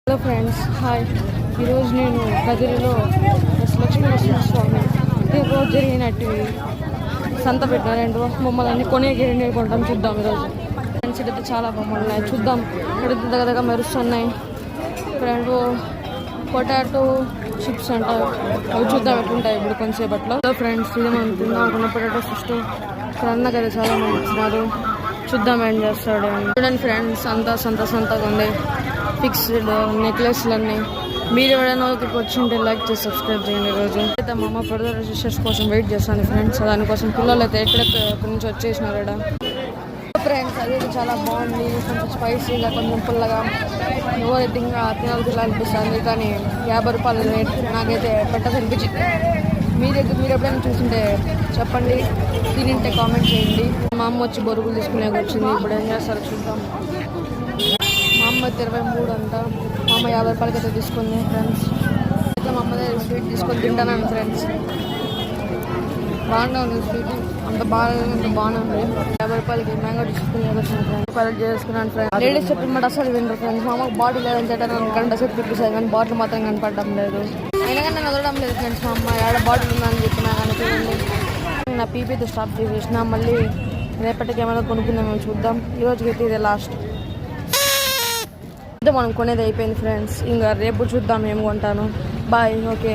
Hello friends, hi. ఈరోజు నేను కదిరిలో లక్ష్మీనరసింహస్వామి రోజు జరిగినట్టు సంత పెట్టినారంటూ బొమ్మలన్నీ కొనేకి కొంటాం. చూద్దాం ఈరోజు. ఫ్రెండ్స్ అయితే చాలా బొమ్మలు ఉన్నాయి, చూద్దాం. ఇక్కడ దగ్గర మెరుస్తున్నాయి. ఫ్రెండ్ పొటాటో చిప్స్ అంట, అవి చూద్దాం ఎట్లుంటాయి ఇప్పుడు కొంచెంసేపట్లో. ఫ్రెండ్స్ ఇది మనం తిందాం అనుకున్న పొటాటో ఫస్ట్ ఇక్కడ అన్న కదా చాలా మంది ఇచ్చినారు. చూద్దాం ఏం చేస్తాడు. చూడండి ఫ్రెండ్స్, అంతా సంతగా ఉంది. ఫిక్స్డ్ నెక్లెస్లన్నీ. మీరు ఎవరైనా ఇక్కడికి వచ్చి ఉంటే లైక్ చేసి సబ్స్క్రైబ్ చేయండి. ఈరోజు అయితే మా అమ్మ బ్రదర్ సిస్టర్స్ కోసం వెయిట్ చేస్తాను ఫ్రెండ్స్. దానికోసం పిల్లలు అయితే ఎక్కడెక్కడి నుంచి వచ్చేసినారు ఇక్కడ. ఫ్రెండ్స్ అది చాలా బాగుంది, కొంచెం స్పైసీగా, కొంచెం పుల్లగా. ఎవరైతే ఇంకా తినాలనిపిస్తుంది, కానీ 50 రూపాయలు రేట్. నాకైతే పెట్టదనిపించింది. మీరు ఎప్పుడైనా చూసింటే చెప్పండి, తినింటే కామెంట్ చేయండి. మా అమ్మ వచ్చి బొరుగులు తీసుకునే వచ్చింది. ఇప్పుడు ఏం చేస్తారో చూద్దాం. మా అమ్మ 23 అంట. మా అమ్మ 50 రూపాయలకి అయితే తీసుకుంది ఫ్రెండ్స్. అయితే మా అమ్మ దగ్గర స్వీట్ తీసుకొని తింటాను ఫ్రెండ్స్. బాగానే ఉంది స్వీట్, అంత బాగానే ఉంది. 50 రూపాయలకి మ్యాంగో తీసుకుని వచ్చిన ఫ్రెండ్స్. కలెక్ట్ చేసుకున్నాను ఫ్రెండ్స్. లేడీస్ చెప్పినమాట అసలు వినరు ఫ్రెండ్స్. మా అమ్మకు బాటిల్ లేదని చెప్పాను, కానీ సెట్ పిప్పిస్తాయి, కానీ బాటిల్ మాత్రం కనపడడం లేదు. అయినా కానీ నేను వదలడం లేదు ఫ్రెండ్స్. మా అమ్మ ఏడ బాటిల్ ఉందని చెప్పినా కానీ చూడండి. నా పీపీతో స్టాప్ చేసేసిన. మళ్ళీ రేపటికి ఏమైనా కొనుక్కుందామేమో చూద్దాం. ఈరోజుకైతే ఇదే లాస్ట్. మనం కొనేది అయిపోయింది ఫ్రెండ్స్. ఇంకా రేపు చూద్దాం ఏం కొంటాను. బాయ్. ఓకే.